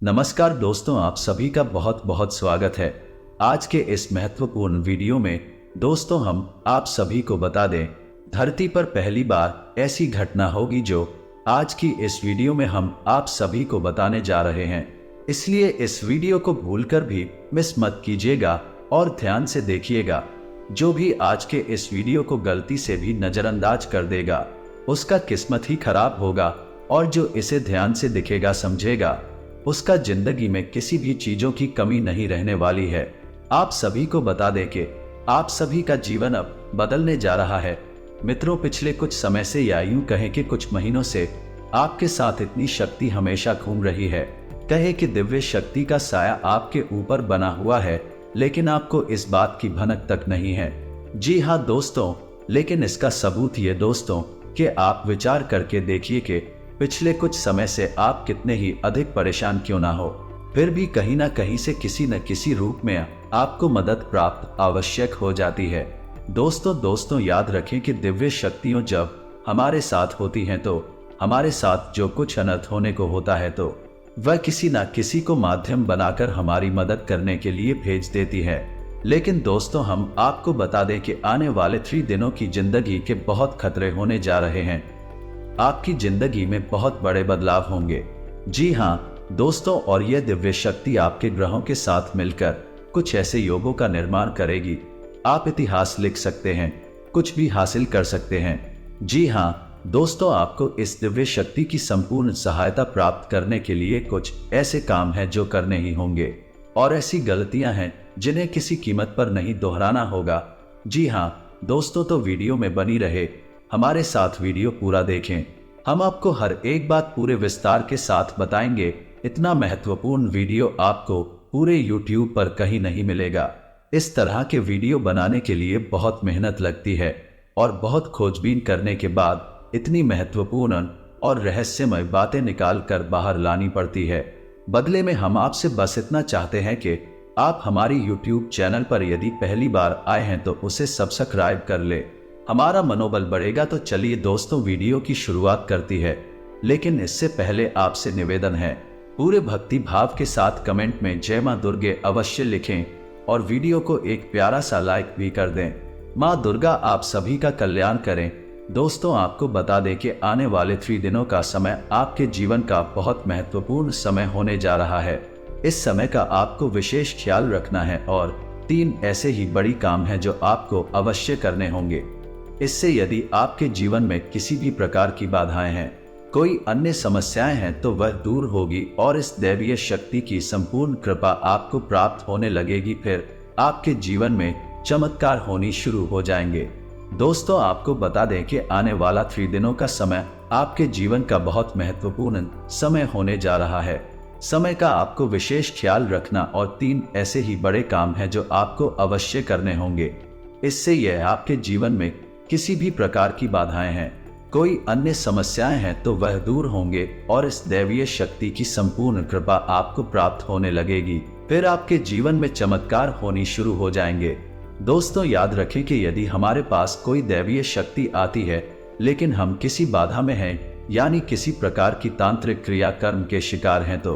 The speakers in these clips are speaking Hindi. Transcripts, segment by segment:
नमस्कार दोस्तों, आप सभी का बहुत बहुत स्वागत है। आज के इस महत्वपूर्ण वीडियो में दोस्तों हम आप सभी को बता दें, धरती पर पहली बार ऐसी घटना होगी जो आज की इस वीडियो में हम आप सभी को बताने जा रहे हैं। इसलिए इस वीडियो को भूलकर भी मिस मत कीजिएगा और ध्यान से देखिएगा। जो भी आज के इस वीडियो को गलती से भी नजरअंदाज कर देगा उसका किस्मत ही खराब होगा, और जो इसे ध्यान से दिखेगा समझेगा उसका जिंदगी में किसी भी चीजों की कमी नहीं रहने वाली है। आप सभी को बता दें कि आप सभी का जीवन अब बदलने जा रहा है। मित्रों, पिछले कुछ समय से या यूं कहें कि कुछ महीनों से आपके साथ इतनी शक्ति हमेशा घूम रही है। कहे कि दिव्य शक्ति का साया आपके ऊपर बना हुआ है, लेकिन आपको इस बात की भनक तक नहीं है। जी हाँ दोस्तों, लेकिन इसका सबूत ये दोस्तों कि आप विचार करके देखिए कि पिछले कुछ समय से आप कितने ही अधिक परेशान क्यों ना हो, फिर भी कहीं ना कहीं से किसी न किसी रूप में आपको मदद प्राप्त आवश्यक हो जाती है। दोस्तों याद रखें कि दिव्य शक्तियों जब हमारे साथ होती हैं तो हमारे साथ जो कुछ अनर्थ होने को होता है तो वह किसी न किसी को माध्यम बनाकर हमारी मदद करने के लिए भेज देती है। लेकिन दोस्तों, हम आपको बता दें कि आने वाले 3 दिनों की जिंदगी के बहुत खतरे होने जा रहे हैं। आपकी जिंदगी में बहुत बड़े बदलाव होंगे। जी हाँ दोस्तों, और यह दिव्य शक्ति आपके ग्रहों के साथ मिलकर कुछ ऐसे योगों का निर्माण करेगी। आप इतिहास लिख सकते हैं, कुछ भी हासिल कर सकते हैं। जी हाँ दोस्तों, आपको इस दिव्य शक्ति की संपूर्ण सहायता प्राप्त करने के लिए कुछ ऐसे काम हैं जो करने ही होंगे, और ऐसी गलतियां हैं जिन्हें किसी कीमत पर नहीं दोहराना होगा। जी हाँ दोस्तों, तो वीडियो में बनी रहे, हमारे साथ वीडियो पूरा देखें। हम आपको हर एक बात पूरे विस्तार के साथ बताएंगे। इतना महत्वपूर्ण वीडियो आपको पूरे YouTube पर कहीं नहीं मिलेगा। इस तरह के वीडियो बनाने के लिए बहुत मेहनत लगती है और बहुत खोजबीन करने के बाद इतनी महत्वपूर्ण और रहस्यमय बातें निकाल कर बाहर लानी पड़ती है। बदले में हम आपसे बस इतना चाहते हैं कि आप हमारी YouTube चैनल पर यदि पहली बार आए हैं तो उसे सब्सक्राइब कर ले, हमारा मनोबल बढ़ेगा। तो चलिए दोस्तों, वीडियो की शुरुआत करती है। लेकिन इससे पहले आपसे निवेदन है, पूरे भक्ति भाव के साथ कमेंट में जय मां दुर्गे अवश्य लिखें और वीडियो को एक प्यारा सा लाइक भी कर दें। मां दुर्गा आप सभी का कल्याण करें। दोस्तों, आपको बता दें कि आने वाले 3 दिनों का समय आपके जीवन का बहुत महत्वपूर्ण समय होने जा रहा है। इस समय का आपको विशेष ख्याल रखना है और 3 ऐसे ही बड़ी काम हैं जो आपको अवश्य करने होंगे। इससे यदि आपके जीवन में किसी भी प्रकार की बाधाएं हैं, कोई अन्य समस्याएं हैं, तो वह दूर होगी और इस दैवीय शक्ति की संपूर्ण कृपा आपको प्राप्त होने लगेगी। फिर आपके जीवन में चमत्कार होनी शुरू हो जाएंगे। दोस्तों, आपको बता दें कि आने वाला 3 दिनों का समय आपके जीवन का बहुत महत्वपूर्ण समय होने जा रहा है। समय का आपको विशेष ख्याल रखना और 3 ऐसे ही बड़े काम हैं जो आपको अवश्य करने होंगे। इससे यह आपके जीवन में किसी भी प्रकार की बाधाएं हैं, कोई अन्य समस्याएं हैं, तो वह दूर होंगे और इस दैवीय शक्ति की संपूर्ण कृपा आपको प्राप्त होने लगेगी। फिर आपके जीवन में चमत्कार होनी शुरू हो जाएंगे। दोस्तों, याद रखें कि यदि हमारे पास कोई दैवीय शक्ति आती है लेकिन हम किसी बाधा में हैं, यानी किसी प्रकार की तांत्रिक क्रियाकर्म के शिकार हैं, तो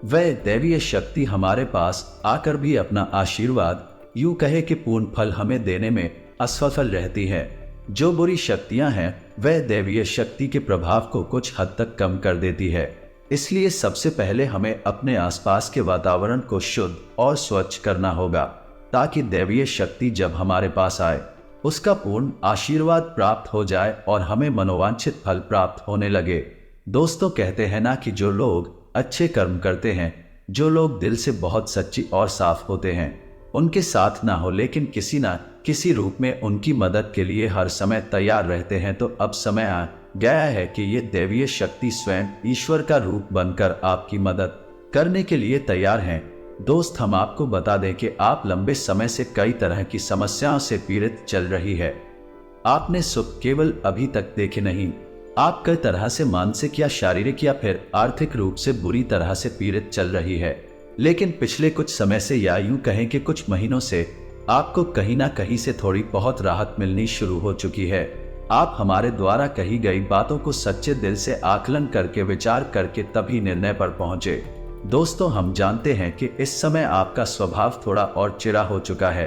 वह दैवीय शक्ति हमारे पास आकर भी अपना आशीर्वाद यूं कहे कि पूर्ण फल हमें देने में असफल रहती है। जो बुरी शक्तियां हैं वह दैवीय शक्ति के प्रभाव को कुछ हद तक कम कर देती है। इसलिए सबसे पहले हमें अपने आसपास के वातावरण को शुद्ध और स्वच्छ करना होगा, ताकि दैवीय शक्ति जब हमारे पास आए उसका पूर्ण आशीर्वाद प्राप्त हो जाए और हमें मनोवांछित फल प्राप्त होने लगे। दोस्तों, कहते हैं ना कि जो लोग अच्छे कर्म करते हैं, जो लोग दिल से बहुत सच्ची और साफ होते हैं, उनके साथ ना हो लेकिन किसी ना किसी रूप में उनकी मदद के लिए हर समय तैयार रहते हैं। तो अब समय आ गया है कि ये दैवीय शक्ति स्वयं ईश्वर का रूप बनकर आपकी मदद करने के लिए तैयार हैं। दोस्त, हम आपको बता दें कि आप लंबे समय से कई तरह की समस्याओं से पीड़ित चल रही है। आपने सुख केवल अभी तक देखे नहीं, आप कई तरह से मानसिक या शारीरिक या फिर आर्थिक रूप से बुरी तरह से पीड़ित चल रही है। लेकिन पिछले कुछ समय से या यूं कहें कि कुछ महीनों से आपको कहीं ना कहीं से थोड़ी बहुत राहत मिलनी शुरू हो चुकी है। आप हमारे द्वारा कही गई बातों को सच्चे दिल से आकलन करके विचार करके तभी निर्णय पर पहुंचे। दोस्तों, हम जानते हैं कि इस समय आपका स्वभाव थोड़ा और चिढ़ा हो चुका है।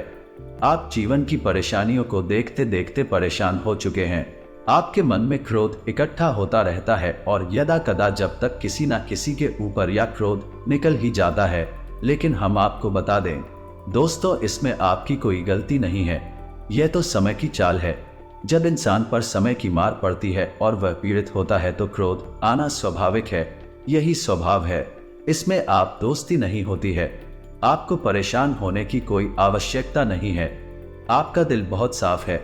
आप जीवन की परेशानियों को देखते देखते परेशान हो चुके हैं। आपके मन में क्रोध इकट्ठा होता रहता है और यदा कदा जब तक किसी न किसी के ऊपर या क्रोध निकल ही जाता है। लेकिन हम आपको बता दें दोस्तों, इसमें आपकी कोई गलती नहीं है। यह तो समय की चाल है। जब इंसान पर समय की मार पड़ती है और वह पीड़ित होता है तो क्रोध आना स्वाभाविक है। यही स्वभाव है। इसमें आप दोस्ती नहीं होती है। आपको परेशान होने की कोई आवश्यकता नहीं है। आपका दिल बहुत साफ है।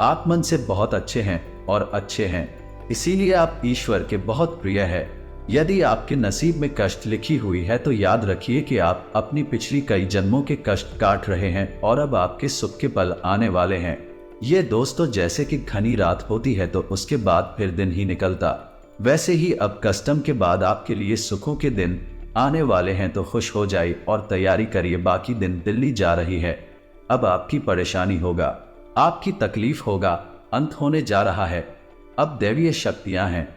आप मन से बहुत अच्छे हैं और अच्छे हैं, इसीलिए आप ईश्वर के बहुत प्रिय है। यदि आपके नसीब में कष्ट लिखी हुई है तो याद रखिए कि आप अपनी पिछली कई जन्मों के कष्ट काट रहे हैं और अब आपके सुख के पल आने वाले हैं। ये दोस्तों जैसे कि घनी रात होती है तो उसके बाद फिर दिन ही निकलता, वैसे ही अब कष्टम के बाद आपके लिए सुखों के दिन आने वाले हैं। तो खुश हो जाइए और तैयारी करिए, बाकी दिन दिल्ली जा रही है। अब आपकी परेशानी होगा, आपकी तकलीफ होगा, अंत होने जा रहा है। अब दैवीय शक्तियां हैं,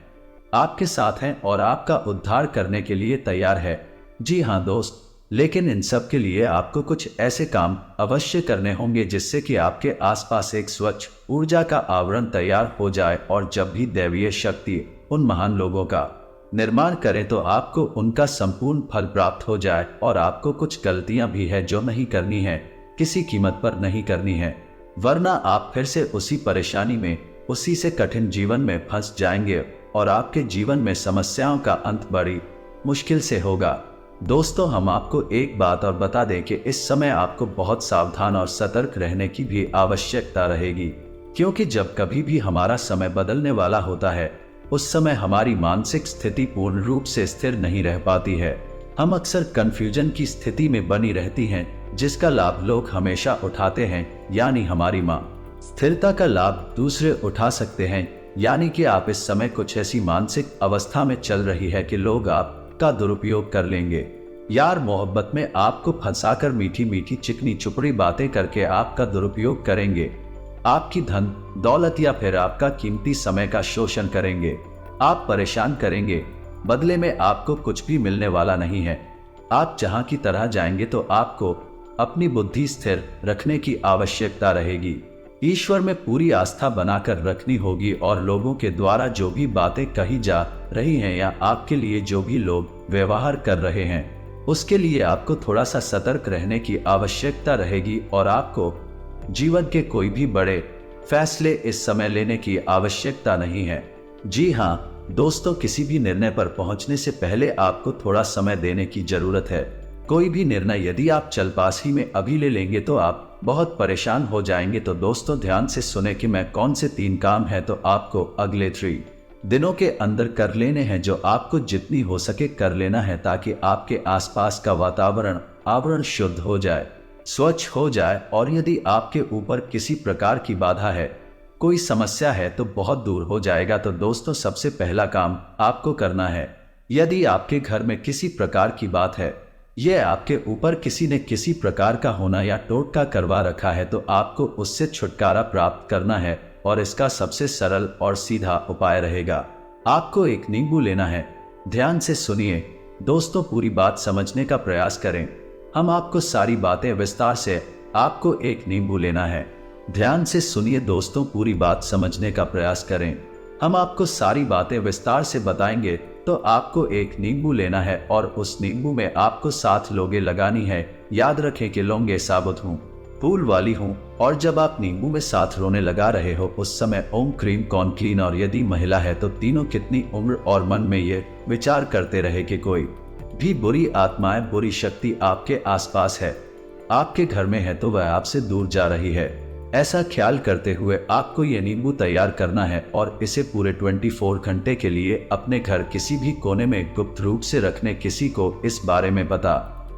आपके साथ हैं और आपका उद्धार करने के लिए तैयार है। जी हाँ दोस्त, लेकिन इन सब के लिए आपको कुछ ऐसे काम अवश्य करने होंगे जिससे कि आपके आसपास एक स्वच्छ ऊर्जा का आवरण तैयार हो जाए। और जब भी दैवीय शक्ति उन महान लोगों का निर्माण करें तो आपको उनका संपूर्ण फल प्राप्त हो जाए। और आपको कुछ गलतियां भी है जो नहीं करनी है, किसी कीमत पर नहीं करनी है, वरना आप फिर से उसी परेशानी में, उसी से कठिन जीवन में फंस जाएंगे और आपके जीवन में समस्याओं का अंत बड़ी मुश्किल से होगा। दोस्तों, हम आपको एक बात और बता दें कि इस समय आपको बहुत सावधान और सतर्क रहने की भी आवश्यकता रहेगी, क्योंकि जब कभी भी हमारा समय बदलने वाला होता है उस समय हमारी मानसिक स्थिति पूर्ण रूप से स्थिर नहीं रह पाती है। हम अक्सर कंफ्यूजन की स्थिति में बनी रहती हैं, जिसका लाभ लोग हमेशा उठाते हैं, यानी हमारी मां स्थिरता का लाभ दूसरे उठा सकते हैं। यानी कि आप इस समय कुछ ऐसी मानसिक अवस्था में चल रही है कि लोग आपका दुरुपयोग कर लेंगे। यार मोहब्बत में आपको फंसाकर मीठी मीठी चिकनी चुपड़ी बातें करके आपका दुरुपयोग करेंगे, आपकी धन दौलत या फिर आपका कीमती समय का शोषण करेंगे, आप परेशान करेंगे। बदले में आपको कुछ भी मिलने वाला नहीं है। आप जहां की तरह जाएंगे तो आपको अपनी बुद्धि स्थिर रखने की आवश्यकता रहेगी। ईश्वर में पूरी आस्था बनाकर रखनी होगी और लोगों के द्वारा जो भी बातें कही जा रही हैं या आपके लिए जो भी लोग व्यवहार कर रहे हैं उसके लिए आपको थोड़ा सा सतर्क रहने की आवश्यकता रहेगी। और आपको जीवन के कोई भी बड़े फैसले इस समय लेने की आवश्यकता नहीं है। जी हाँ दोस्तों, किसी भी निर्णय पर पहुंचने से पहले आपको थोड़ा समय देने की जरूरत है। कोई भी निर्णय यदि आप चलबासी में अभी ले लेंगे तो आप बहुत परेशान हो जाएंगे। तो दोस्तों ध्यान से सुने कि मैं कौन से 3 काम है तो आपको अगले 3 दिनों के अंदर कर लेने हैं, जो आपको जितनी हो सके कर लेना है, ताकि आपके आसपास का वातावरण आवरण शुद्ध हो जाए, स्वच्छ हो जाए। और यदि आपके ऊपर किसी प्रकार की बाधा है, कोई समस्या है तो बहुत दूर हो जाएगा। तो दोस्तों सबसे पहला काम आपको करना है, यदि आपके घर में किसी प्रकार की बात है, यह आपके ऊपर किसी ने किसी प्रकार का होना या टोटका करवा रखा है, तो आपको उससे छुटकारा प्राप्त करना है। और इसका सबसे सरल और सीधा उपाय रहेगा, आपको एक नींबू लेना है। ध्यान से सुनिए दोस्तों, पूरी बात समझने का प्रयास करें। हम आपको सारी बातें विस्तार से, आपको एक नींबू लेना है। ध्यान से सुनिए दोस्तों, पूरी बात समझने का प्रयास करें। हम आपको सारी बातें विस्तार से बताएंगे। तो आपको एक नींबू लेना है और उस नींबू में आपको 7 लौंगे लगानी है। याद रखें कि लौंगे साबुत हूँ, फूल वाली हूँ। और जब आप नींबू में 7 रोने लगा रहे हो उस समय ओम क्रीम कौन क्लीन। और यदि महिला है तो तीनों कितनी उम्र और मन में ये विचार करते रहे कि कोई भी बुरी आत्माएं, बुरी शक्ति आपके आसपास है, आपके घर में है तो वह आपसे दूर जा रही है। ऐसा ख्याल करते हुए आपको ये नींबू तैयार करना है और इसे पूरे 24 घंटे के लिए अपने घर किसी भी कोने में गुप्त रूप से रखने। किसी को इस बारे में पता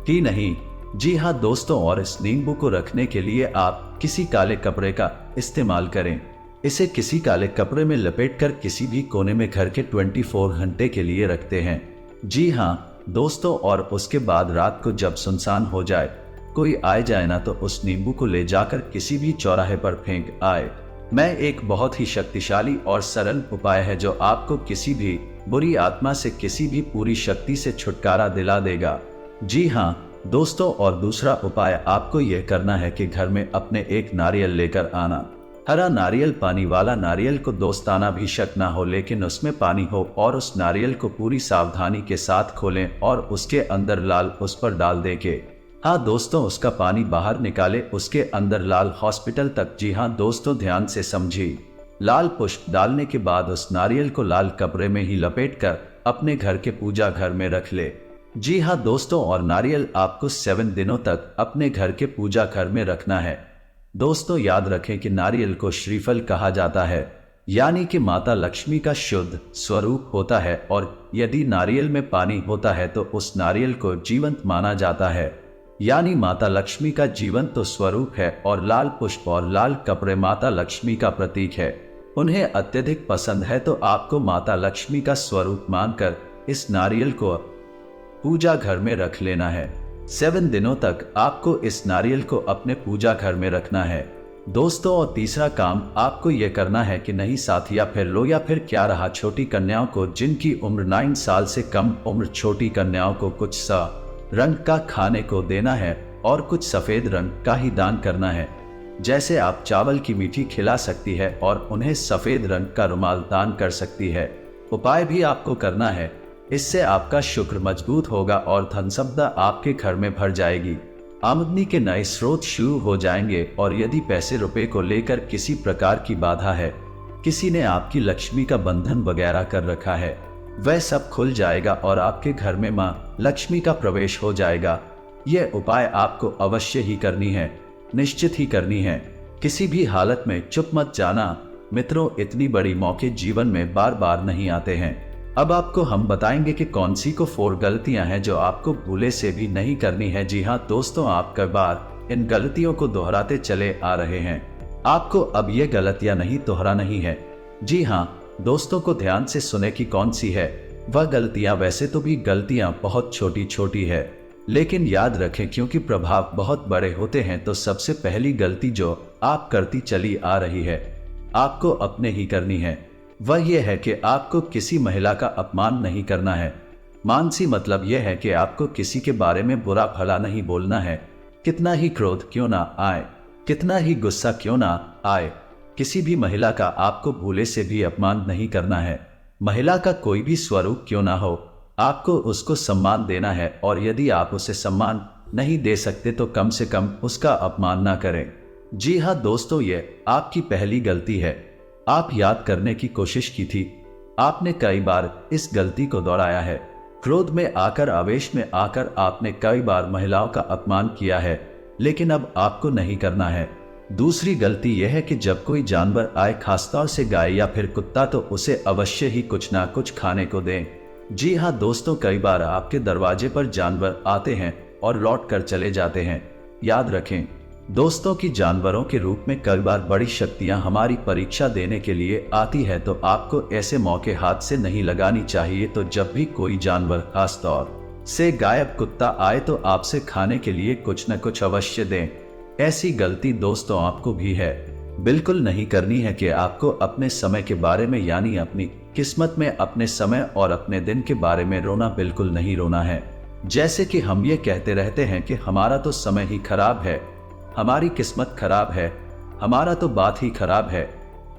ही नहीं। जी हाँ दोस्तों, और इस नींबू को रखने के लिए आप किसी काले कपड़े का इस्तेमाल करें। इसे किसी काले कपड़े में लपेटकर किसी भी कोने में घर के 24 घंटे के लिए रखते हैं। जी हाँ दोस्तों, और उसके बाद रात को जब सुनसान हो जाए, कोई आए जाए ना, तो उस नींबू को ले जाकर किसी भी चौराहे पर फेंक आए। मैं एक बहुत ही शक्तिशाली और सरल उपाय है जो आपको किसी भी बुरी आत्मा से किसी भी पूरी शक्ति से छुटकारा दिला देगा। जी हाँ दोस्तों, और दूसरा उपाय आपको यह करना है कि घर में अपने एक नारियल लेकर आना। हरा नारियल, पानी वाला नारियल को दोस्ताना भी शक ना हो, लेकिन उसमें पानी हो, और उस नारियल को पूरी सावधानी के साथ खोलें और उसके अंदर लाल उस पर डाल दे के, हाँ दोस्तों, उसका पानी बाहर निकाले, उसके अंदर लाल हॉस्पिटल तक। जी हाँ दोस्तों, ध्यान से समझिए। लाल पुष्प डालने के बाद उस नारियल को लाल कपड़े में ही लपेटकर अपने घर के पूजा घर में रख ले। जी हाँ दोस्तों, और नारियल आपको 7 दिनों तक अपने घर के पूजा घर में रखना है। दोस्तों याद रखें कि नारियल को श्रीफल कहा जाता है, यानी कि माता लक्ष्मी का शुद्ध स्वरूप होता है, और यदि नारियल में पानी होता है तो उस नारियल को जीवंत माना जाता है, यानी माता लक्ष्मी का जीवंत तो स्वरूप है। और लाल पुष्प और लाल कपड़े माता लक्ष्मी का प्रतीक है, उन्हें अत्यधिक पसंद है, तो आपको माता लक्ष्मी का स्वरूप मानकर इस नारियल को पूजा घर में रख लेना है। 7 दिनों तक आपको इस नारियल को अपने पूजा घर में रखना है दोस्तों। और तीसरा काम आपको यह करना है कि नहीं साथ या फिर लो या फिर क्या रहा, छोटी कन्याओं को जिनकी उम्र 9 साल से कम उम्र, छोटी कन्याओं को कुछ सा रंग का खाने को देना है और कुछ सफेद रंग का ही दान करना है। जैसे आप चावल की मीठी खिला सकती है और उन्हें सफेद रंग का रुमाल दान कर सकती है। उपाय भी आपको करना है, इससे आपका शुक्र मजबूत होगा और धन संपदा आपके घर में भर जाएगी। आमदनी के नए स्रोत शुरू हो जाएंगे, और यदि पैसे रुपए को लेकर किसी प्रकार की बाधा है, किसी ने आपकी लक्ष्मी का बंधन वगैरह कर रखा है, वह सब खुल जाएगा और आपके घर में मां लक्ष्मी का प्रवेश हो जाएगा। यह उपाय आपको अवश्य ही करनी है, निश्चित ही करनी है। किसी भी हालत में चुप मत जाना मित्रों, इतनी बड़ी मौके जीवन में बार बार नहीं आते हैं। अब आपको हम बताएंगे कि कौन सी को 4 गलतियां हैं जो आपको भूले से भी नहीं करनी है। जी हाँ दोस्तों, आप कई बार इन गलतियों को दोहराते चले आ रहे हैं, आपको अब ये गलतियां नहीं दोहराना नहीं है। जी हाँ दोस्तों को ध्यान से सुने कि कौन सी है वह गलतियां। वैसे तो भी गलतियां बहुत छोटी छोटी है, लेकिन याद रखें क्योंकि प्रभाव बहुत बड़े होते हैं, तो सबसे पहली गलती जो आप करती चली आ रही है, आपको अपने ही करनी है, वह यह है कि आपको किसी महिला का अपमान नहीं करना है। मानसी मतलब यह है कि आपको किसी के बारे में बुरा भला नहीं बोलना है, कितना ही क्रोध क्यों ना आए, कितना ही गुस्सा क्यों ना आए। किसी भी महिला का आपको भूले से भी अपमान नहीं करना है। महिला का कोई भी स्वरूप क्यों ना हो, आपको उसको सम्मान देना है, और यदि आप उसे सम्मान नहीं दे सकते तो कम से कम उसका अपमान ना करें। जी हाँ दोस्तों, ये आपकी पहली गलती है। आप याद करने की कोशिश की थी, आपने कई बार इस गलती को दोहराया है। क्रोध में आकर, आवेश में आकर आपने कई बार महिलाओं का अपमान किया है, लेकिन अब आपको नहीं करना है। दूसरी गलती यह है कि जब कोई जानवर आए, खासतौर से गाय या फिर कुत्ता, तो उसे अवश्य ही कुछ ना कुछ खाने को दें। जी हाँ दोस्तों, कई बार आपके दरवाजे पर जानवर आते हैं और लौट कर चले जाते हैं। याद रखें दोस्तों कि जानवरों के रूप में कई बार बड़ी शक्तियां हमारी परीक्षा देने के लिए आती है, तो आपको ऐसे मौके हाथ से नहीं लगानी चाहिए। तो जब भी कोई जानवर, खासतौर से गायब कुत्ता आए, तो आपसे खाने के लिए कुछ न कुछ अवश्य दें। ऐसी गलती दोस्तों आपको भी है, बिल्कुल नहीं करनी है कि आपको अपने समय के बारे में, यानी अपनी किस्मत में, अपने समय और अपने दिन के बारे में रोना बिल्कुल नहीं रोना है। जैसे कि हम ये कहते रहते हैं कि हमारा तो समय ही खराब है, हमारी किस्मत खराब है, हमारा तो बात ही खराब है।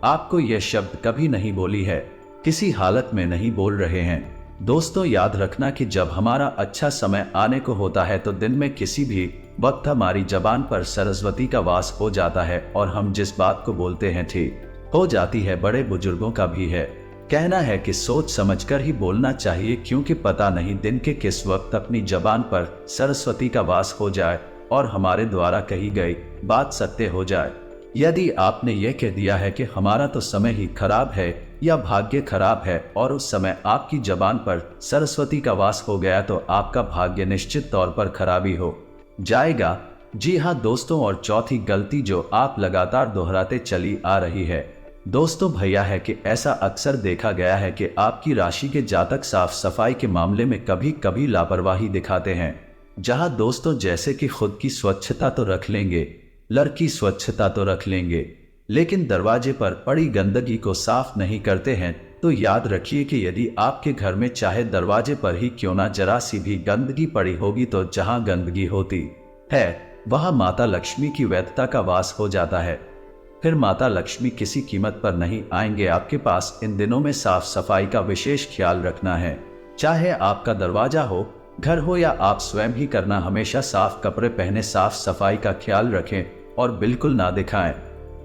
आपको यह शब्द कभी नहीं बोली है, किसी हालत में नहीं बोल रहे हैं। दोस्तों याद रखना कि जब हमारा अच्छा समय आने को होता है, तो दिन में किसी भी वक्त हमारी जबान पर सरस्वती का वास हो जाता है, और हम जिस बात को बोलते हैं ठीक हो जाती है। बड़े बुजुर्गों का भी है कहना है कि सोच समझकर ही बोलना चाहिए, क्योंकि पता नहीं दिन के किस वक्त अपनी जबान पर सरस्वती का वास हो जाए और हमारे द्वारा कही गई बात सत्य हो जाए। यदि आपने ये कह दिया है कि हमारा तो समय ही खराब है या भाग्य खराब है, और उस समय आपकी जबान पर सरस्वती का वास हो गया, तो आपका भाग्य निश्चित तौर पर खराबी हो जाएगा। जी हाँ दोस्तों, और चौथी गलती जो आप लगातार दोहराते चली आ रही है दोस्तों भैया है कि ऐसा अक्सर देखा गया है कि आपकी राशि के जातक साफ सफाई के मामले में कभी कभी लापरवाही दिखाते हैं। जहां दोस्तों जैसे कि खुद की स्वच्छता तो रख लेंगे, लड़की स्वच्छता तो रख लेंगे, लेकिन दरवाजे पर पड़ी गंदगी को साफ नहीं करते हैं, तो याद रखिए कि यदि आपके घर में चाहे दरवाजे पर ही क्यों ना जरा सी भी गंदगी पड़ी होगी, तो जहां गंदगी होती है वहां माता लक्ष्मी की वैधता का वास हो जाता है। फिर माता लक्ष्मी किसी कीमत पर नहीं आएंगे आपके पास। इन दिनों में साफ सफाई का विशेष ख्याल रखना है, चाहे आपका दरवाजा हो, घर हो या आप स्वयं ही करना। हमेशा साफ कपड़े पहने, साफ सफाई का ख्याल रखें और बिल्कुल ना दिखाएं।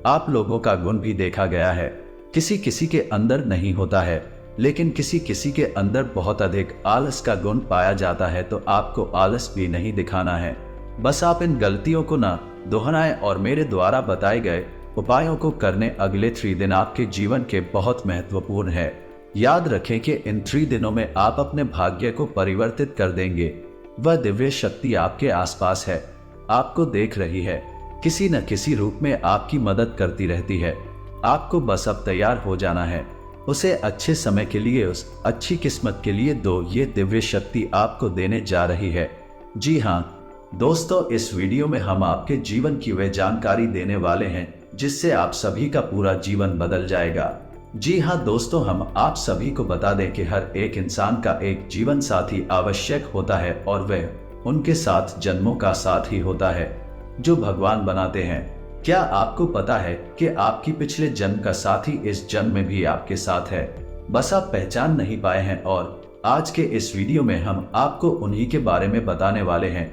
आप लोगों का गुण भी देखा गया है, किसी किसी के अंदर नहीं होता है, लेकिन किसी किसी के अंदर बहुत अधिक आलस का गुण पाया जाता है। तो आपको आलस भी नहीं दिखाना है, बस आप इन गलतियों को ना दोहराएं और मेरे द्वारा बताए गए उपायों को करने। अगले 3 दिन आपके जीवन के बहुत महत्वपूर्ण है। याद रखें कि इन 3 दिनों में आप अपने भाग्य को परिवर्तित कर देंगे। वह दिव्य शक्ति आपके आसपास है, आपको देख रही है, किसी न किसी रूप में आपकी मदद करती रहती है। आपको बस अब तैयार हो जाना है उसे अच्छे समय के लिए, उस अच्छी किस्मत के लिए। ये दिव्य शक्ति आपको देने जा रही है। जी हाँ दोस्तों, इस वीडियो में हम आपके जीवन की वह जानकारी देने वाले हैं जिससे आप सभी का पूरा जीवन बदल जाएगा। जी हाँ दोस्तों, हम आप सभी को बता दें कि हर एक इंसान का एक जीवन साथी आवश्यक होता है और वह उनके साथ जन्मों का साथ ही होता है जो भगवान बनाते हैं। क्या आपको पता है कि आपकी पिछले जन्म का साथी इस जन्म में भी आपके साथ है, बस आप पहचान नहीं पाए हैं। और आज के इस वीडियो में हम आपको उन्हीं के बारे में बताने वाले हैं।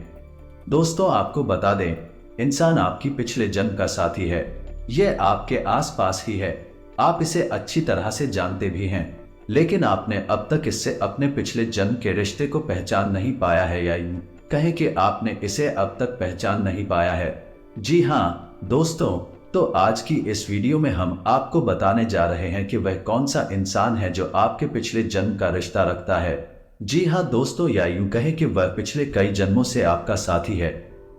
दोस्तों आपको बता दें, इंसान आपकी पिछले जन्म का साथी है, यह आपके आसपास ही है, आप इसे अच्छी तरह से जानते भी हैं, लेकिन आपने अब तक इससे अपने पिछले जन्म के रिश्ते को पहचान नहीं पाया है, या यूं कहें कि आपने इसे अब तक पहचान नहीं पाया है। जी हाँ दोस्तों, तो आज की इस वीडियो में हम आपको बताने जा रहे हैं कि वह कौन सा इंसान है जो आपके पिछले जन्म का रिश्ता रखता है। जी हाँ दोस्तों, या यूं कहें कि वह पिछले कई जन्मों से आपका साथी है।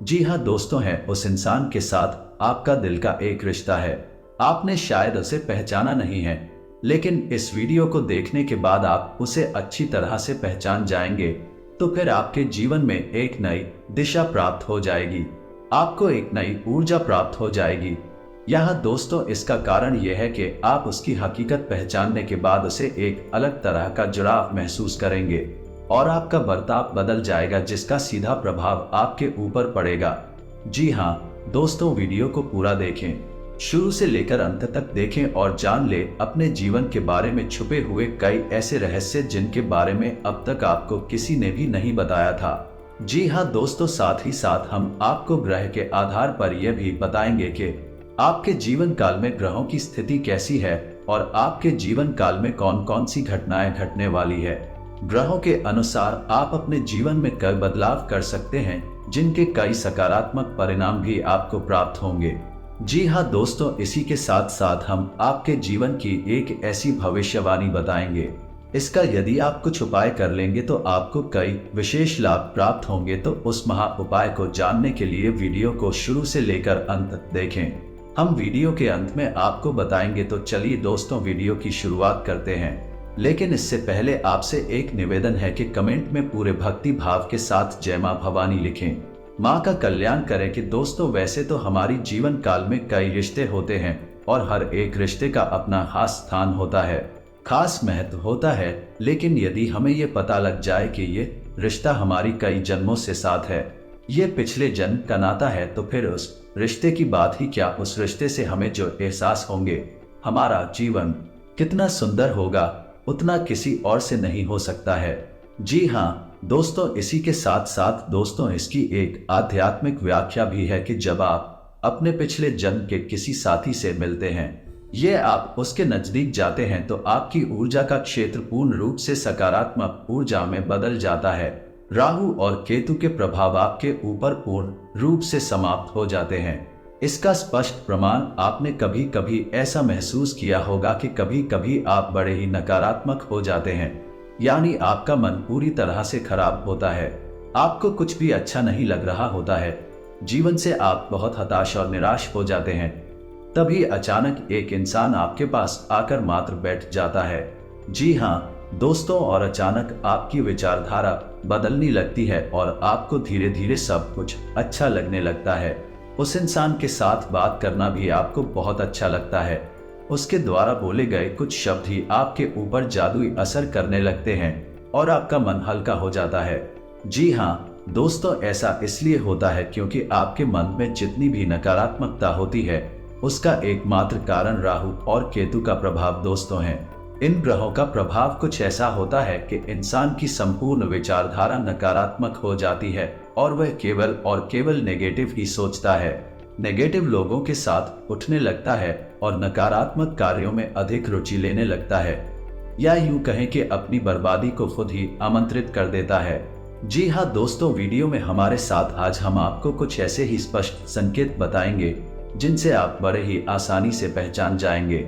जी हाँ दोस्तों, है उस इंसान के साथ आपका दिल का एक रिश्ता है। आपने शायद उसे पहचाना नहीं है, लेकिन इस वीडियो को देखने के बाद आप उसे अच्छी तरह से पहचान जाएंगे। तो फिर आपके जीवन में एक नई दिशा प्राप्त हो जाएगी, आपको एक नई ऊर्जा प्राप्त हो जाएगी। यहाँ दोस्तों इसका कारण यह है कि आप उसकी हकीकत पहचानने के बाद उसे एक अलग तरह का जुड़ाव महसूस करेंगे और आपका बर्ताव बदल जाएगा, जिसका सीधा प्रभाव आपके ऊपर पड़ेगा। जी हाँ दोस्तों, वीडियो को पूरा देखें, शुरू से लेकर अंत तक देखें और जान ले अपने जीवन के बारे में छुपे हुए कई ऐसे रहस्य जिनके बारे में अब तक आपको किसी ने भी नहीं बताया था। जी हाँ दोस्तों, साथ ही साथ हम आपको ग्रह के आधार पर यह भी बताएंगे कि आपके जीवन काल में ग्रहों की स्थिति कैसी है और आपके जीवन काल में कौन कौन सी घटनाएं घटने वाली है। ग्रहों के अनुसार आप अपने जीवन में कई बदलाव कर सकते हैं, जिनके कई सकारात्मक परिणाम भी आपको प्राप्त होंगे। जी हाँ दोस्तों, इसी के साथ साथ हम आपके जीवन की एक ऐसी भविष्यवाणी बताएंगे, इसका यदि आप कुछ उपाय कर लेंगे तो आपको कई विशेष लाभ प्राप्त होंगे। तो उस महा उपाय को जानने के लिए वीडियो को शुरू से लेकर अंत तक देखें। हम वीडियो के अंत में आपको बताएंगे। तो चलिए दोस्तों, वीडियो की शुरुआत करते हैं, लेकिन इससे पहले आपसे एक निवेदन है कि कमेंट में पूरे भक्ति भाव के साथ जय मां भवानी लिखें, माँ का कल्याण करें। कि दोस्तों वैसे तो हमारी जीवन काल में कई रिश्ते होते हैं और हर एक रिश्ते का अपना खास स्थान होता है, खास महत्व होता है, लेकिन यदि हमें ये पता लग जाए कि ये रिश्ता हमारी कई जन्मों से साथ है, ये पिछले जन्म का नाता है, तो फिर उस रिश्ते की बात ही क्या, उस रिश्ते से हमें जो एहसास होंगे, हमारा जीवन कितना सुंदर होगा, उतना किसी और से नहीं हो सकता है। जी हाँ दोस्तों, इसी के साथ साथ दोस्तों इसकी एक आध्यात्मिक व्याख्या भी है कि जब आप अपने पिछले जन्म के किसी साथी से मिलते हैं, ये आप उसके नजदीक जाते हैं, तो आपकी ऊर्जा का क्षेत्र पूर्ण रूप से सकारात्मक ऊर्जा में बदल जाता है। राहु और केतु के प्रभाव आपके ऊपर पूर्ण रूप से समाप्त हो जाते हैं। इसका स्पष्ट प्रमाण आपने कभी कभी ऐसा महसूस किया होगा कि कभी कभी आप बड़े ही नकारात्मक हो जाते हैं, यानी आपका मन पूरी तरह से खराब होता है, आपको कुछ भी अच्छा नहीं लग रहा होता है, जीवन से आप बहुत हताश और निराश हो जाते हैं। तभी अचानक एक इंसान आपके पास आकर मात्र बैठ जाता है। जी हाँ दोस्तों, और अचानक आपकी विचारधारा बदलने लगती है और आपको धीरे धीरे सब कुछ अच्छा लगने लगता है। उस इंसान के साथ बात करना भी आपको बहुत अच्छा लगता है। उसके द्वारा बोले गए कुछ शब्द ही आपके ऊपर जादुई असर करने लगते हैं और आपका मन हल्का हो जाता है। जी हाँ दोस्तों, ऐसा इसलिए होता है क्योंकि आपके मन में जितनी भी नकारात्मकता होती है उसका एकमात्र कारण राहु और केतु का प्रभाव दोस्तों है। इन ग्रहों का प्रभाव कुछ ऐसा होता है कि इंसान की संपूर्ण विचारधारा नकारात्मक हो जाती है और वह केवल और केवल नेगेटिव ही सोचता है, नेगेटिव लोगों के साथ उठने लगता है और नकारात्मक कार्यों में अधिक रुचि लेने लगता है, या यूं कहें कि अपनी बर्बादी को खुद ही आमंत्रित कर देता है। जी हाँ दोस्तों, वीडियो में हमारे साथ आज हम आपको कुछ ऐसे ही स्पष्ट संकेत बताएंगे जिनसे आप बड़े ही आसानी से पहचान जाएंगे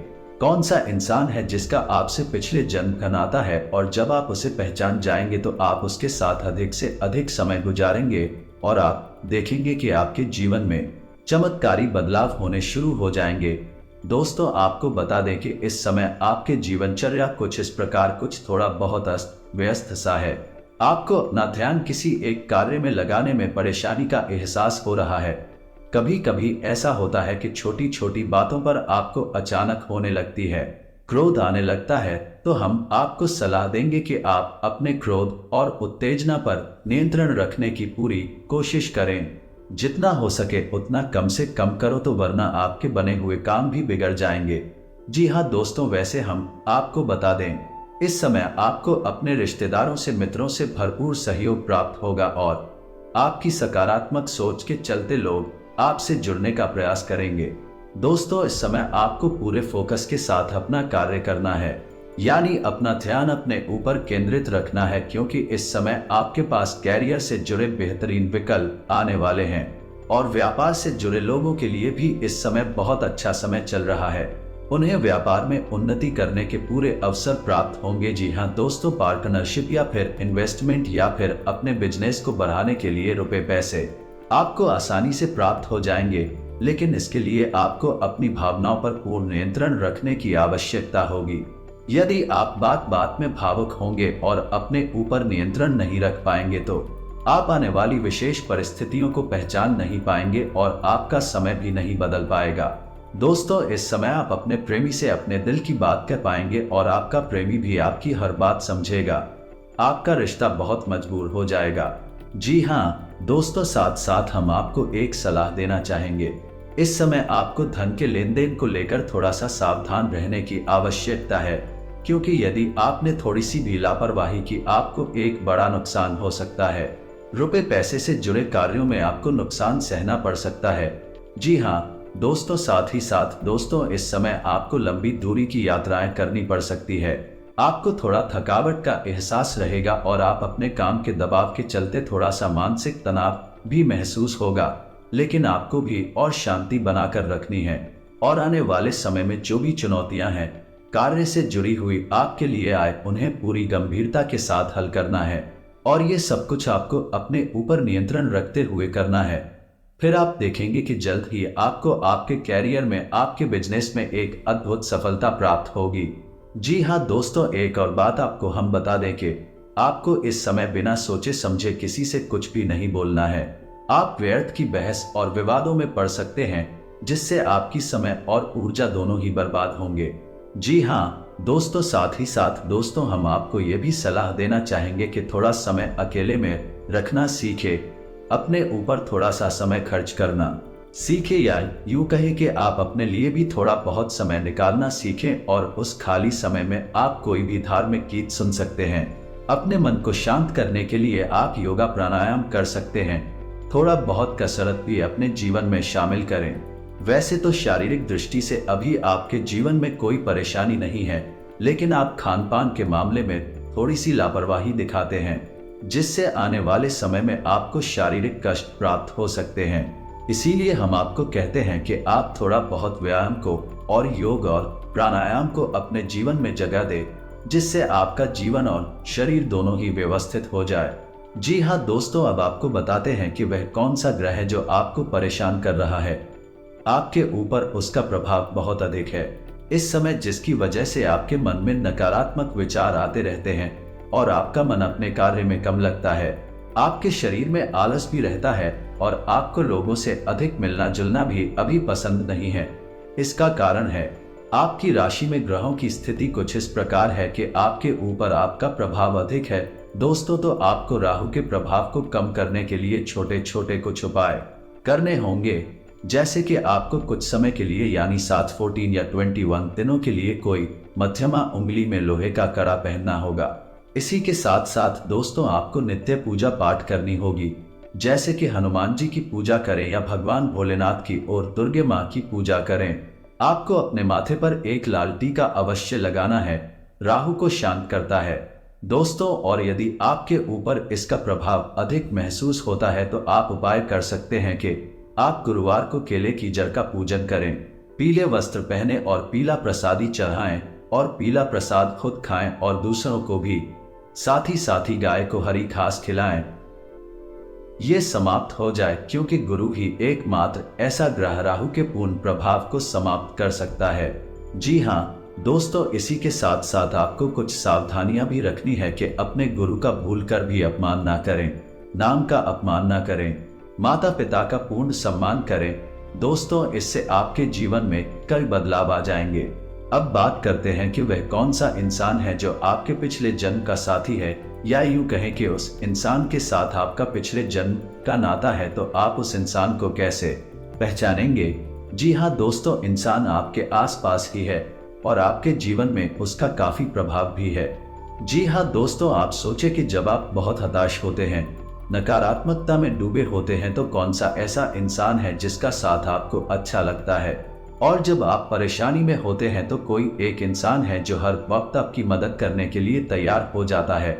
कौन सा इंसान है जिसका आपसे पिछले जन्म का नाता है, और जब आप उसे पहचान जाएंगे तो आप उसके साथ अधिक से अधिक समय गुजारेंगे और आप देखेंगे कि आपके जीवन में चमत्कारी बदलाव होने शुरू हो जाएंगे। दोस्तों, आपको बता दें कि इस समय आपके जीवनचर्या कुछ इस प्रकार कुछ थोड़ा बहुत अस्त व्यस्त सा है। आपको अपना ध्यान किसी एक कार्य में लगाने में परेशानी का एहसास हो रहा है। कभी कभी ऐसा होता है कि छोटी छोटी बातों पर आपको अचानक होने लगती है क्रोध आने लगता है, तो हम आपको सलाह देंगे कि आप अपने क्रोध और उत्तेजना पर नियंत्रण रखने की पूरी कोशिश करें। जितना हो सके उतना कम से कम करो, तो वरना आपके बने हुए काम भी बिगड़ जाएंगे। जी हाँ दोस्तों, वैसे हम आपको बता दें इस समय आपको अपने रिश्तेदारों से मित्रों से भरपूर सहयोग प्राप्त होगा और आपकी सकारात्मक सोच के चलते लोग आपसे जुड़ने का प्रयास करेंगे। दोस्तों, इस समय आपको पूरे फोकस के साथ अपना कार्य करना है, यानी अपना ध्यान अपने ऊपर केंद्रित रखना है, क्योंकि इस समय आपके पास कैरियर से जुड़े बेहतरीन विकल्प आने वाले हैं और व्यापार से जुड़े लोगों के लिए भी इस समय बहुत अच्छा समय चल रहा है। उन्हें व्यापार में उन्नति करने के पूरे अवसर प्राप्त होंगे। जी हाँ दोस्तों, पार्टनरशिप या फिर इन्वेस्टमेंट या फिर अपने बिजनेस को बढ़ाने के लिए रुपए पैसे आपको आसानी से प्राप्त हो जाएंगे, लेकिन इसके लिए आपको अपनी भावनाओं पर पूर्ण नियंत्रण रखने की आवश्यकता होगी। यदि आप बात बात में भावुक होंगे और अपने ऊपर नियंत्रण नहीं रख पाएंगे तो आप आने वाली विशेष परिस्थितियों को पहचान नहीं पाएंगे और आपका समय भी नहीं बदल पाएगा। दोस्तों, इस समय आप अपने प्रेमी से अपने दिल की बात कह पाएंगे और आपका प्रेमी भी आपकी हर बात समझेगा। आपका रिश्ता बहुत मजबूत हो जाएगा। जी हाँ दोस्तों, साथ साथ हम आपको एक सलाह देना चाहेंगे। इस समय आपको धन के लेन देन को लेकर थोड़ा सा सावधान रहने की आवश्यकता है, क्योंकि यदि आपने थोड़ी सी भी लापरवाही की आपको एक बड़ा नुकसान हो सकता है। रुपए पैसे से जुड़े कार्यों में आपको नुकसान सहना पड़ सकता है। जी हाँ दोस्तों, साथ ही साथ दोस्तों इस समय आपको लंबी दूरी की यात्राएं करनी पड़ सकती है। आपको थोड़ा थकावट का एहसास रहेगा और आप अपने काम के दबाव के चलते थोड़ा सा मानसिक तनाव भी महसूस होगा, लेकिन आपको भी और शांति बनाकर रखनी है और आने वाले समय में जो भी चुनौतियां हैं कार्य से जुड़ी हुई आपके लिए आए, उन्हें पूरी गंभीरता के साथ हल करना है और ये सब कुछ आपको अपने ऊपर नियंत्रण रखते हुए करना है। फिर आप देखेंगे कि जल्द ही आपको आपके कैरियर में, आपके बिजनेस में एक अद्भुत सफलता प्राप्त होगी। जी हाँ दोस्तों, एक और बात आपको हम बता दें कि आपको इस समय बिना सोचे समझे किसी से कुछ भी नहीं बोलना है। आप व्यर्थ की बहस और विवादों में पड़ सकते हैं, जिससे आपकी समय और ऊर्जा दोनों ही बर्बाद होंगे। जी हाँ दोस्तों, साथ ही साथ दोस्तों हम आपको ये भी सलाह देना चाहेंगे कि थोड़ा समय अकेले में रखना सीखे, अपने ऊपर थोड़ा सा समय खर्च करना सीखें, या यूं कहें कि आप अपने लिए भी थोड़ा बहुत समय निकालना सीखें और उस खाली समय में आप कोई भी धार्मिक गीत सुन सकते हैं। अपने मन को शांत करने के लिए आप योगा प्राणायाम कर सकते हैं। थोड़ा बहुत कसरत भी अपने जीवन में शामिल करें। वैसे तो शारीरिक दृष्टि से अभी आपके जीवन में कोई परेशानी नहीं है, लेकिन आप खान पान के मामले में थोड़ी सी लापरवाही दिखाते हैं, जिससे आने वाले समय में आपको शारीरिक कष्ट प्राप्त हो सकते हैं। इसीलिए हम आपको कहते हैं कि आप थोड़ा बहुत व्यायाम को और योग और प्राणायाम को अपने जीवन में जगह दें, जिससे आपका जीवन और शरीर दोनों ही व्यवस्थित हो जाए। जी हाँ दोस्तों, अब आपको बताते हैं कि वह कौन सा ग्रह है जो आपको परेशान कर रहा है। आपके ऊपर उसका प्रभाव बहुत अधिक है इस समय, जिसकी वजह से आपके मन में नकारात्मक विचार आते रहते हैं और आपका मन अपने कार्य में कम लगता है। आपके शरीर में आलस भी रहता है और आपको लोगों से अधिक मिलना जुलना भी अभी पसंद नहीं है। इसका कारण है आपकी राशि में ग्रहों की स्थिति कुछ इस प्रकार है कि आपके ऊपर आपका प्रभाव अधिक है दोस्तों, तो आपको राहु के प्रभाव को कम करने के लिए छोटे छोटे कुछ उपाय करने होंगे। जैसे कि आपको कुछ समय के लिए यानी 7, 14 या 21 दिनों के लिए कोई मध्यमा उंगली में लोहे का कड़ा पहनना होगा। इसी के साथ साथ दोस्तों आपको नित्य पूजा पाठ करनी होगी, जैसे कि हनुमान जी की पूजा करें या भगवान भोलेनाथ की और दुर्गे माँ की पूजा करें। आपको अपने माथे पर एक लाल टीका अवश्य लगाना है, राहु को शांत करता है दोस्तों। और यदि आपके ऊपर इसका प्रभाव अधिक महसूस होता है तो आप उपाय कर सकते हैं कि आप गुरुवार को केले की जड़ का पूजन करें, पीले वस्त्र पहने और पीला प्रसादी चढ़ाएं और पीला प्रसाद खुद खाएं और दूसरों को भी। साथ ही गाय को हरी घास खिलाएं। ये समाप्त हो जाए, क्योंकि गुरु ही एकमात्र ऐसा ग्रह राहु के पूर्ण प्रभाव को समाप्त कर सकता है। जी हाँ दोस्तों, इसी के साथ साथ आपको कुछ सावधानियां भी रखनी है कि अपने गुरु का भूलकर भी अपमान ना करें, नाम का अपमान ना करें, माता पिता का पूर्ण सम्मान करें दोस्तों। इससे आपके जीवन में कई बदलाव आ जाएंगे। अब बात करते हैं कि वह कौन सा इंसान है जो आपके पिछले जन्म का साथी है, या यूं कहें कि उस इंसान के साथ आपका पिछले जन्म का नाता है। तो आप उस इंसान को कैसे पहचानेंगे? जी हाँ दोस्तों, इंसान आपके आसपास ही है और आपके जीवन में उसका काफी प्रभाव भी है। जी हाँ दोस्तों, आप सोचे कि जब आप बहुत हताश होते हैं, नकारात्मकता में डूबे होते हैं, तो कौन सा ऐसा इंसान है जिसका साथ आपको अच्छा लगता है। और जब आप परेशानी में होते हैं तो कोई एक इंसान है जो हर वक्त आपकी मदद करने के लिए तैयार हो जाता है,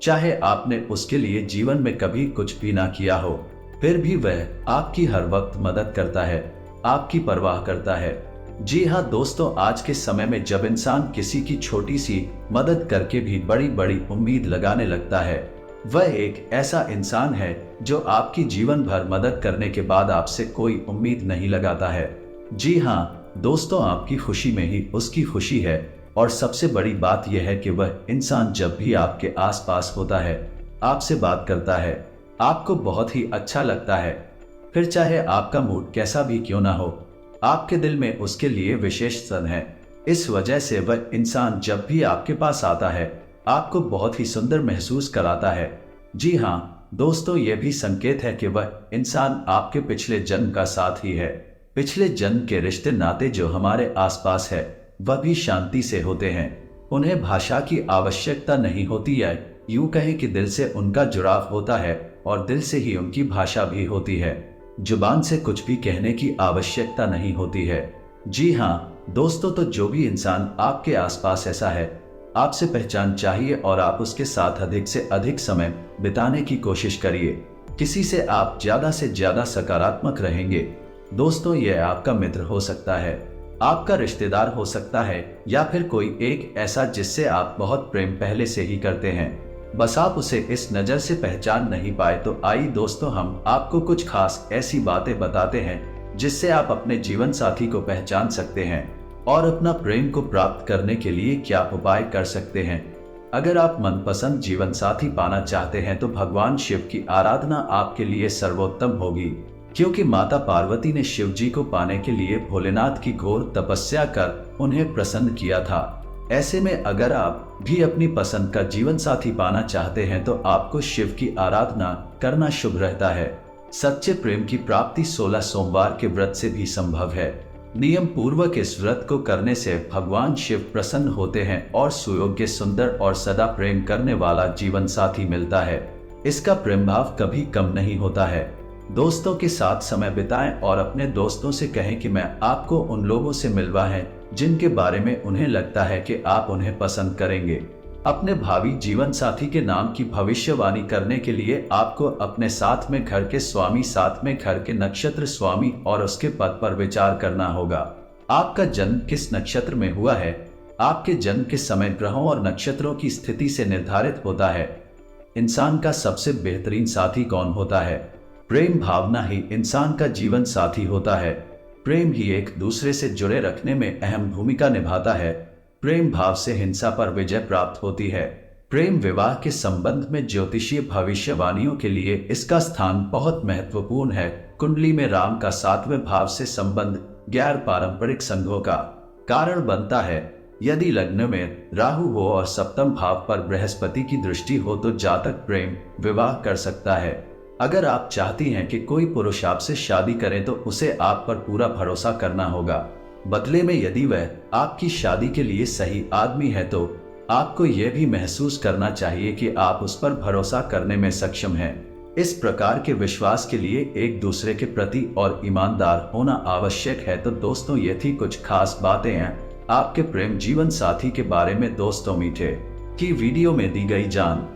चाहे आपने उसके लिए जीवन में कभी कुछ भी ना किया हो, फिर भी वह आपकी हर वक्त मदद करता है, आपकी परवाह करता है। जी हाँ दोस्तों, आज के समय में जब इंसान किसी की छोटी सी मदद करके भी बड़ी बड़ी उम्मीद लगाने लगता है, वह एक ऐसा इंसान है जो आपकी जीवन भर मदद करने के बाद आपसे कोई उम्मीद नहीं लगाता है। जी हाँ दोस्तों, आपकी खुशी में ही उसकी खुशी है। और सबसे बड़ी बात यह है कि वह इंसान जब भी आपके आसपास होता है, आपसे बात करता है, आपको बहुत ही अच्छा लगता है। फिर चाहे आपका मूड कैसा भी क्यों ना हो, आपके दिल में उसके लिए विशेष स्थान है। इस वजह से वह इंसान जब भी आपके पास आता है, आपको बहुत ही सुंदर महसूस कराता है। जी हाँ दोस्तों, यह भी संकेत है कि वह इंसान आपके पिछले जन्म का साथ ही है। पिछले जन्म के रिश्ते नाते जो हमारे आसपास है, वह भी शांति से होते हैं। उन्हें भाषा की आवश्यकता नहीं होती है, यूं कहें कि दिल से उनका जुड़ाव होता है और दिल से ही उनकी भाषा भी होती है। जुबान से कुछ भी कहने की आवश्यकता नहीं होती है। जी हाँ दोस्तों, तो जो भी इंसान आपके आसपास ऐसा है, आपसे पहचान चाहिए और आप उसके साथ अधिक से अधिक समय बिताने की कोशिश करिए। किसी से आप ज्यादा से ज्यादा सकारात्मक रहेंगे दोस्तों। यह आपका मित्र हो सकता है, आपका रिश्तेदार हो सकता है, या फिर कोई एक ऐसा जिससे आप बहुत प्रेम पहले से ही करते हैं, बस आप उसे इस नजर से पहचान नहीं पाए। तो आइए दोस्तों, हम आपको कुछ खास ऐसी बातें बताते हैं जिससे आप अपने जीवन साथी को पहचान सकते हैं और अपना प्रेम को प्राप्त करने के लिए क्या उपाय कर सकते हैं। अगर आप मनपसंद जीवन साथी पाना चाहते हैं तो भगवान शिव की आराधना आपके लिए सर्वोत्तम होगी, क्योंकि माता पार्वती ने शिव जी को पाने के लिए भोलेनाथ की घोर तपस्या कर उन्हें प्रसन्न किया था। ऐसे में अगर आप भी अपनी पसंद का जीवन साथी पाना चाहते हैं तो आपको शिव की आराधना करना शुभ रहता है। सच्चे प्रेम की प्राप्ति 16 सोमवार के व्रत से भी संभव है। नियम पूर्वक इस व्रत को करने से भगवान शिव प्रसन्न होते हैं और सुयोग्य, सुंदर और सदा प्रेम करने वाला जीवन साथी मिलता है। इसका प्रेम भाव कभी कम नहीं होता है। दोस्तों के साथ समय बिताएं और अपने दोस्तों से कहें कि मैं आपको उन लोगों से मिलवा है जिनके बारे में उन्हें लगता है कि आप उन्हें पसंद करेंगे। अपने भावी जीवन साथी के नाम की भविष्यवाणी करने के लिए आपको अपने साथ में घर के स्वामी, साथ में घर के नक्षत्र स्वामी और उसके पद पर विचार करना होगा। आपका जन्म किस नक्षत्र में हुआ है, आपके जन्म के समय ग्रहों और नक्षत्रों की स्थिति से निर्धारित होता है। इंसान का सबसे बेहतरीन साथी कौन होता है? प्रेम भावना ही इंसान का जीवन साथी होता है। प्रेम ही एक दूसरे से जुड़े रखने में अहम भूमिका निभाता है। प्रेम भाव से हिंसा पर विजय प्राप्त होती है। प्रेम विवाह के संबंध में ज्योतिषीय भविष्यवाणियों के लिए इसका स्थान बहुत महत्वपूर्ण है। कुंडली में राम का 7वें भाव से संबंध गैर पारंपरिक संघों का कारण बनता है। यदि लग्न में राहु हो और सप्तम भाव पर बृहस्पति की दृष्टि हो तो जातक प्रेम विवाह कर सकता है। अगर आप चाहती हैं कि कोई पुरुष आपसे शादी करे तो उसे आप पर पूरा भरोसा करना होगा। बदले में यदि वह आपकी शादी के लिए सही आदमी है तो आपको यह भी महसूस करना चाहिए कि आप उस पर भरोसा करने में सक्षम हैं। इस प्रकार के विश्वास के लिए एक दूसरे के प्रति और ईमानदार होना आवश्यक है। तो दोस्तों, ये थी कुछ खास बातें हैं आपके प्रेम जीवन साथी के बारे में। दोस्तों, मीठे की वीडियो में दी गई जान